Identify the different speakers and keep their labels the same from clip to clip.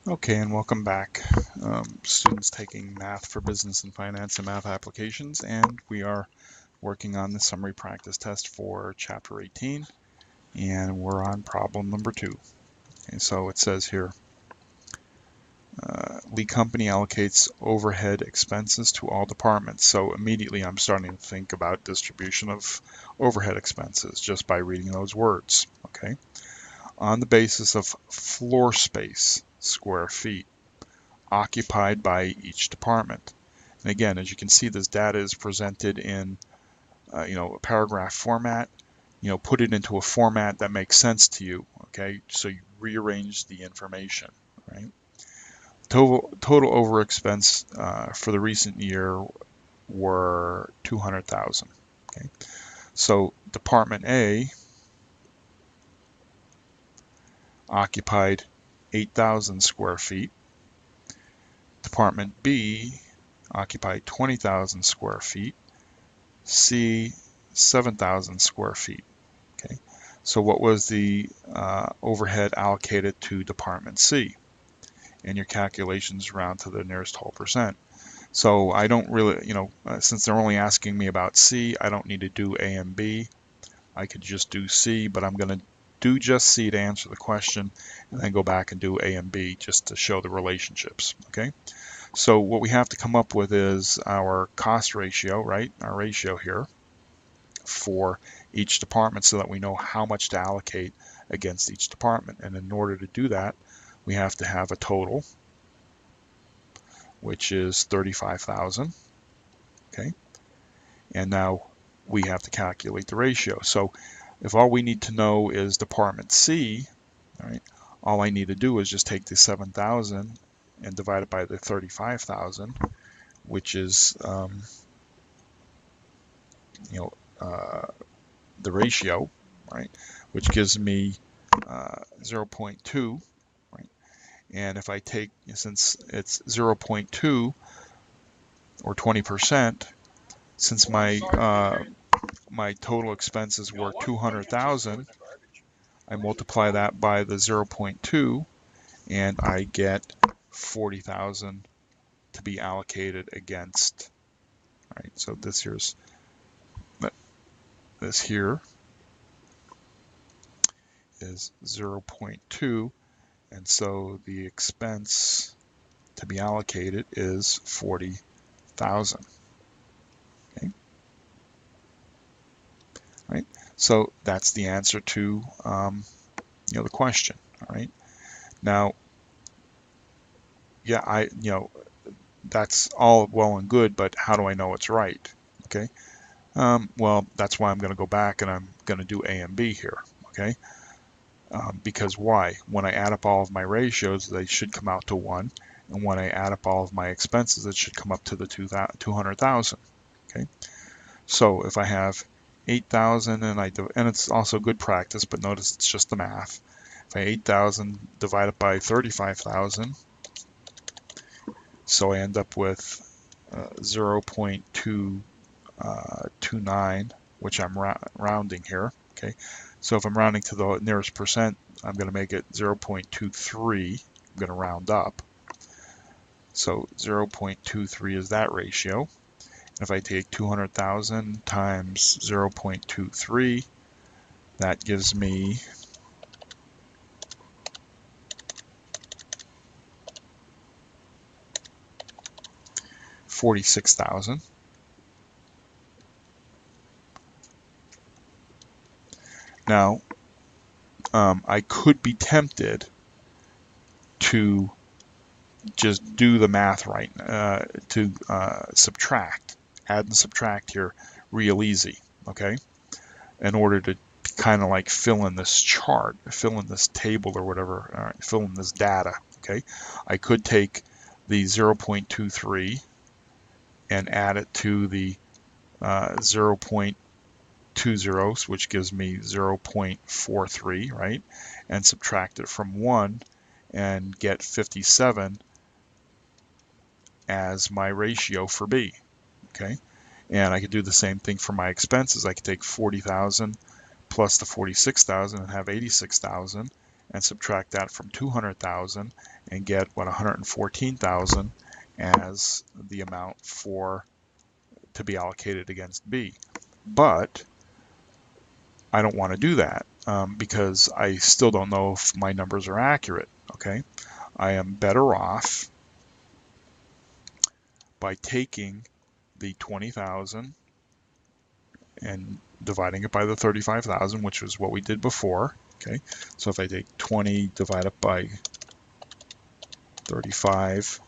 Speaker 1: Okay, and welcome back. Students taking Math for Business and Finance and Math Applications, and we are working on the summary practice test for Chapter 18, and we're on problem number 2. Okay, so it says here, Lee Company allocates overhead expenses to all departments. So immediately I'm starting to think about distribution of overhead expenses just by reading those words, okay? On the basis of floor space, square feet, occupied by each department. And again, as you can see, this data is presented in a paragraph format. Put it into a format that makes sense to you. Okay, so you rearrange the information. Right. Total over expense for the recent year were 200,000. Okay, so Department A occupied 8,000 square feet. Department B occupied 20,000 square feet. C, 7,000 square feet. Okay, so what was the overhead allocated to Department C? And your calculations round to the nearest whole percent. So I don't really, since they're only asking me about C, I don't need to do A and B. I could just do C, but I'm going to do just C to answer the question, and then go back and do A and B just to show the relationships. Okay. So what we have to come up with is our cost ratio, right? Our ratio here for each department so that we know how much to allocate against each department. And in order to do that, we have to have a total, which is 35,000. Okay. And now we have to calculate the ratio. So if all we need to know is Department C, all right, all I need to do is just take the 7,000 and divide it by the 35,000, which is the ratio, right, which gives me 0.2, right? And if I take, since it's 0.2 or 20%, since my total expenses were 200,000, I multiply that by the 0.2, and I get 40,000 to be allocated against. Right, so this here is 0.2, and so the expense to be allocated is 40,000. Okay. Right. So that's the answer to the question. All right. Now, yeah, that's all well and good, but how do I know it's right? Okay. Well, that's why I'm going to go back and I'm going to do A and B here. Okay. Because why? When I add up all of my ratios, they should come out to 1. And when I add up all of my expenses, it should come up to the 200,000. Okay. So if I have 8,000 and it's also good practice, but notice it's just the math. If I 8,000 divided by 35,000, so I end up with 0.229, which I'm rounding here. Okay, so if I'm rounding to the nearest percent, I'm going to make it 0.23. I'm going to round up. So 0.23 is that ratio. If I take 200,000 times 0.23, that gives me 46,000. Now, I could be tempted to just do the math right, to subtract, add and subtract here real easy, okay? In order to kind of like fill in this chart, fill in this table or whatever, fill in this data, okay? I could take the 0.23 and add it to the 0.20, which gives me 0.43, right? And subtract it from 1 and get 57 as my ratio for B, okay? And I could do the same thing for my expenses. I could take 40,000 plus the 46,000 and have 86,000, and subtract that from 200,000 and get what 114,000 as the amount to be allocated against B. But I don't want to do that because I still don't know if my numbers are accurate. Okay, I am better off by taking the 20,000 and dividing it by the 35,000, which was what we did before. Okay, so if I take 20 divided by 35,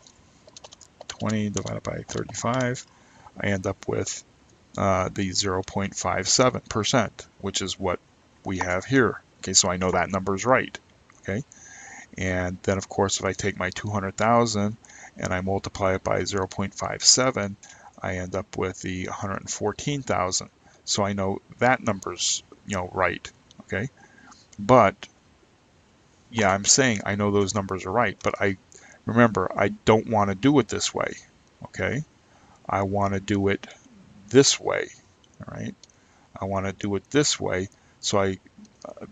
Speaker 1: 20 divided by 35, I end up with the 0.57%, which is what we have here. Okay, so I know that number is right. Okay, and then of course if I take my 200,000 and I multiply it by 0.57, I end up with the 114,000. So I know that number's right. Okay, but yeah, I'm saying I know those numbers are right, but remember, I don't want to do it this way. Okay, I want to do it this way. All right, I want to do it this way, so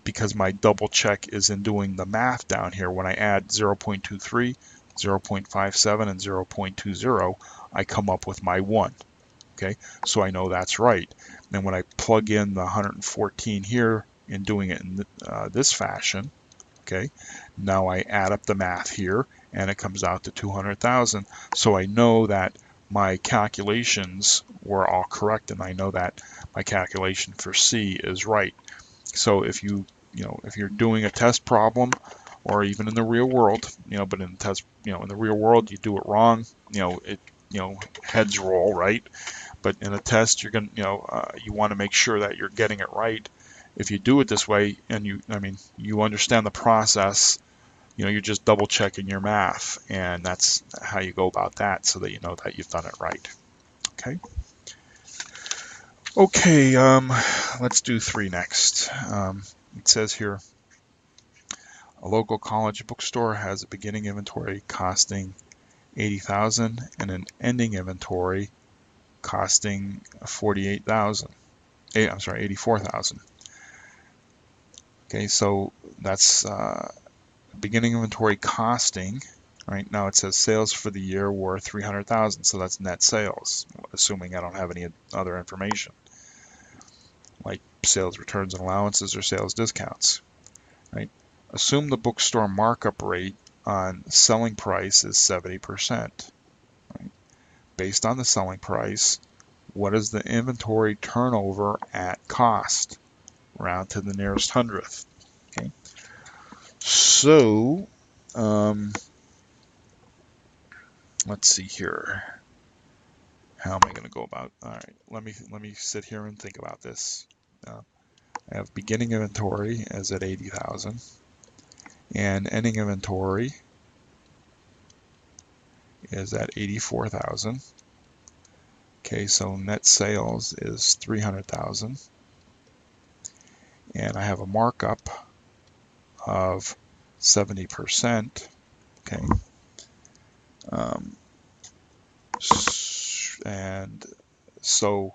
Speaker 1: because my double check is in doing the math down here. When I add 0.23, 0.57, and 0.20, I come up with my 1. Okay, so I know that's right. Then when I plug in the 114 here and doing it in this fashion, okay, now I add up the math here and it comes out to 200,000. So I know that my calculations were all correct, and I know that my calculation for C is right. So if if you're doing a test problem, or even in the real world, but in the test, in the real world you do it wrong, heads roll, right? But in a test, you're going you want to make sure that you're getting it right. If you do it this way, and you understand the process, you're just double checking your math, and that's how you go about that, so that you know that you've done it right. Okay. Okay, let's do 3 next. It says here, a local college bookstore has a beginning inventory costing $80,000 and an ending inventory costing $84,000. Okay, so that's beginning inventory costing. Right now it says sales for the year were $300,000, so that's net sales, assuming I don't have any other information like sales returns and allowances or sales discounts. Right? Assume the bookstore markup rate on selling price is 70%. Right? Based on the selling price, what is the inventory turnover at cost? Round to the nearest hundredth. Okay. So let's see here. How am I going to go about? All right, let me sit here and think about this. I have beginning inventory as at 80,000, and ending inventory is at 84,000. Okay, so net sales is 300,000, and I have a markup of 70%. Okay, and so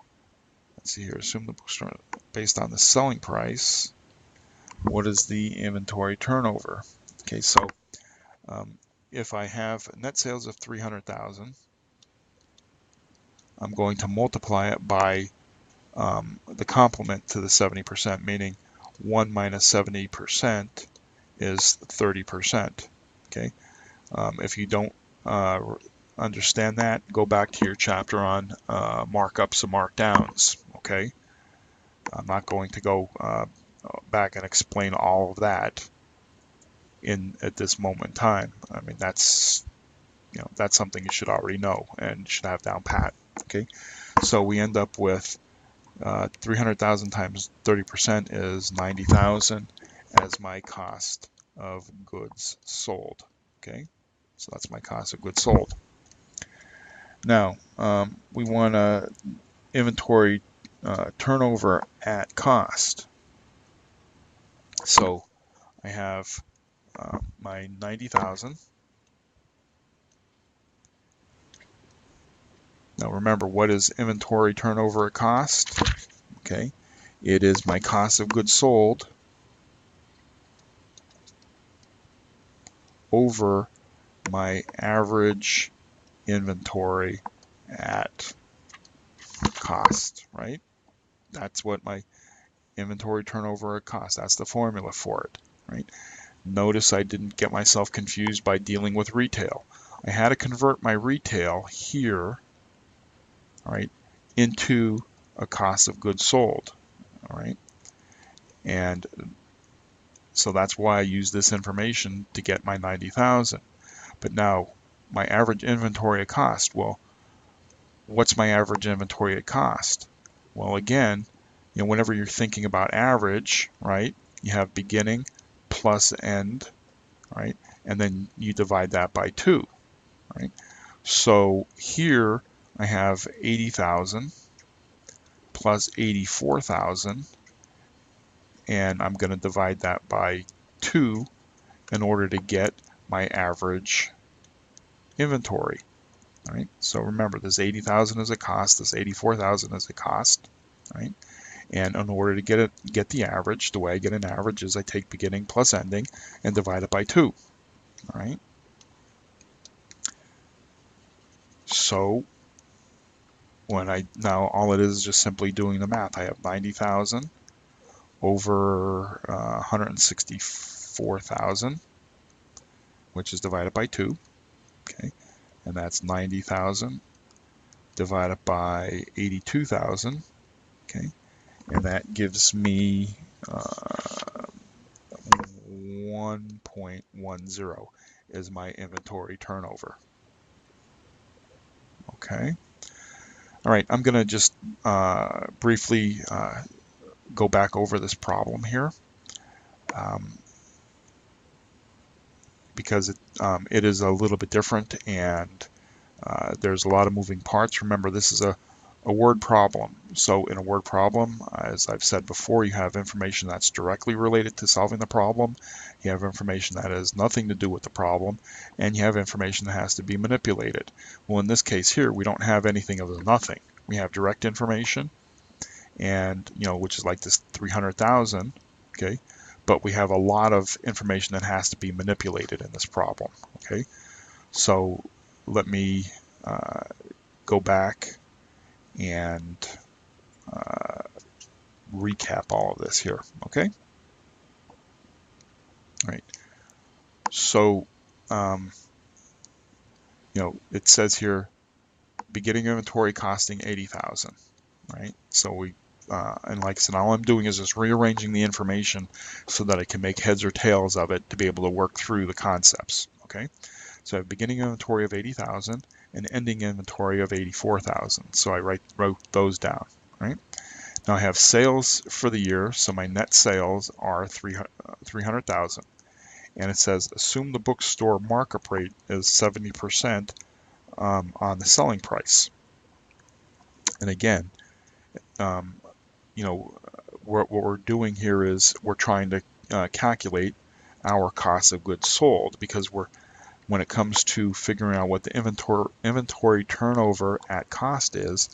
Speaker 1: let's see here. Assume the bookstore based on the selling price. What is the inventory turnover? Okay, so if I have net sales of 300,000, I'm going to multiply it by the complement to the 70%, meaning 1 minus 70% is 30%. Okay, if you don't understand that, go back to your chapter on markups and markdowns. Okay, I'm not going to go back and explain all of that at this moment in time. I mean, that's something you should already know and should have down pat. Okay, so we end up with 300,000 times 30% is 90,000 as my cost of goods sold. Okay, so that's my cost of goods sold. Now we want a inventory turnover at cost. So I have my 90,000. Now remember, what is inventory turnover at cost? Okay, it is my cost of goods sold over my average inventory at cost, right? That's what my inventory turnover at cost, that's the formula for it, right? Notice I didn't get myself confused by dealing with retail. I had to convert my retail here, all right, into a cost of goods sold, all right? And so that's why I use this information to get my 90,000. But now my average inventory at cost, well, what's my average inventory at cost? Well, again, you know, whenever you're thinking about average, right, you have beginning plus end, right, and then you divide that by 2, right? So here I have 80,000 plus 84,000, and I'm going to divide that by 2 in order to get my average inventory. Right? So remember, this 80,000 is a cost, this 84,000 is a cost, right? And in order to get the average, the way I get an average is I take beginning plus ending and divide it by 2, all right? So now all it is just simply doing the math. I have 90,000 over 164,000, which is divided by 2, okay? And that's 90,000 divided by 82,000, okay? And that gives me 1.10 is my inventory turnover. Okay. All right, I'm going to just briefly go back over this problem here because it is a little bit different and there's a lot of moving parts. Remember, this is a word problem. So in a word problem, as I've said before, you have information that's directly related to solving the problem, you have information that has nothing to do with the problem, and you have information that has to be manipulated. Well, in this case here, we don't have anything of the nothing. We have direct information, and which is like this 300,000, okay? But we have a lot of information that has to be manipulated in this problem, okay? So let me go back and recap all of this here, okay? All right. So, it says here, beginning inventory costing 80,000, right? So and like I said, all I'm doing is just rearranging the information so that I can make heads or tails of it to be able to work through the concepts, okay? So I have beginning inventory of 80,000 and ending inventory of 84,000. So I wrote those down, right? Now I have sales for the year, so my net sales are 300,000. And it says, assume the bookstore markup rate is 70% on the selling price. And again, what we're doing here is we're trying to calculate our cost of goods sold, because when it comes to figuring out what the inventory turnover at cost is,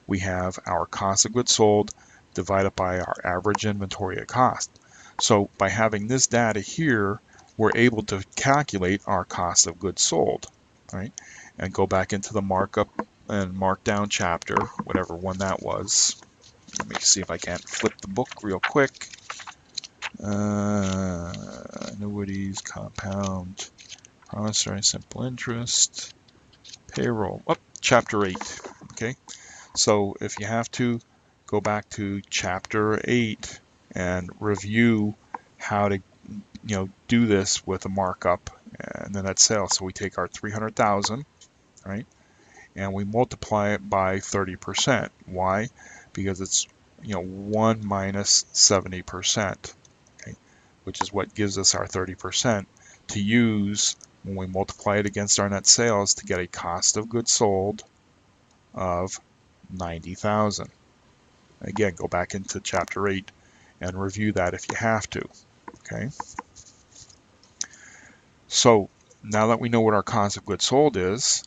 Speaker 1: we have our cost of goods sold divided by our average inventory at cost. So by having this data here, we're able to calculate our cost of goods sold, right? And go back into the markup and markdown chapter, whatever one that was. Let me see if I can't flip the book real quick. Annuities, compound, promissory, simple interest, payroll. Oh, chapter 8. Okay, so if you have to, go back to chapter 8 and review how to do this with a markup and then net sales. So we take our 300,000, right, and we multiply it by 30%. Why? Because it's 1 minus 70%, okay, which is what gives us our 30% to use when we multiply it against our net sales to get a cost of goods sold of 90,000. Again, go back into chapter 8 and review that if you have to. Okay. So now that we know what our cost of goods sold is,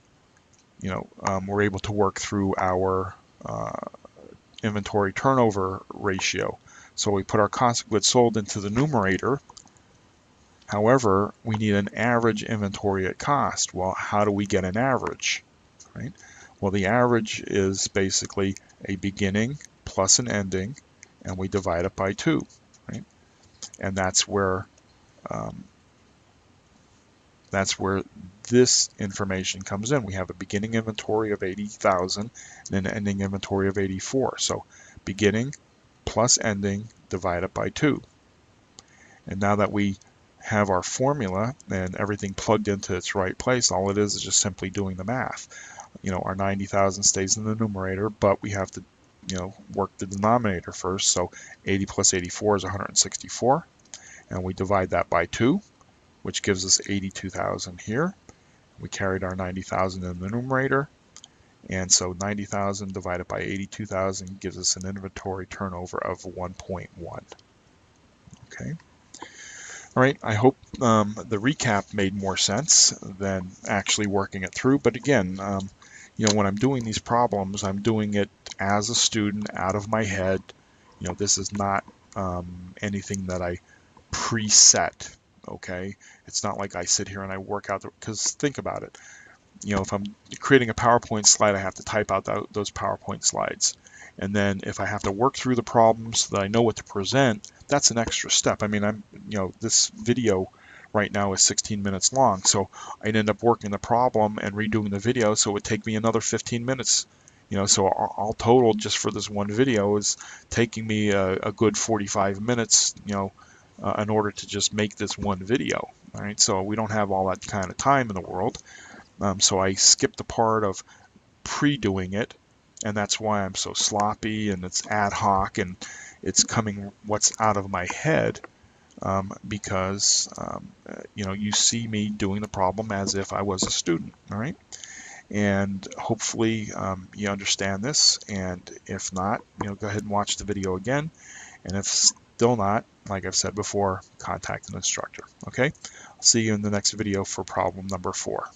Speaker 1: we're able to work through our inventory turnover ratio. So we put our cost of goods sold into the numerator, However, we need an average inventory at cost. Well, how do we get an average, right? Well, the average is basically a beginning plus an ending, and we divide it by 2, right? And um, that's where this information comes in. We have a beginning inventory of 80,000 and an ending inventory of 84. So beginning plus ending divided by 2. And now that we have our formula and everything plugged into its right place, all it is just simply doing the math. Our 90,000 stays in the numerator, but we have to work the denominator first. So 80 plus 84 is 164, and we divide that by 2, which gives us 82,000 here. We carried our 90,000 in the numerator, and so 90,000 divided by 82,000 gives us an inventory turnover of 1.1. Okay. All right, I hope the recap made more sense than actually working it through. But again, when I'm doing these problems, I'm doing it as a student out of my head. This is not anything that I preset. Okay, it's not like I sit here and I work out because think about it. If I'm creating a PowerPoint slide, I have to type out those PowerPoint slides. And then if I have to work through the problems so that I know what to present, that's an extra step. I mean, this video right now is 16 minutes long, so I'd end up working the problem and redoing the video, so it would take me another 15 minutes. So all total, just for this one video, is taking me a good 45 minutes, in order to just make this one video. All right, so we don't have all that kind of time in the world. So I skipped the part of pre-doing it, and that's why I'm so sloppy and it's ad hoc and it's coming what's out of my head, because you see me doing the problem as if I was a student. All right, and hopefully you understand this, and if not, go ahead and watch the video again, and if still not, like I've said before, contact an instructor. Okay, I'll see you in the next video for problem number 4.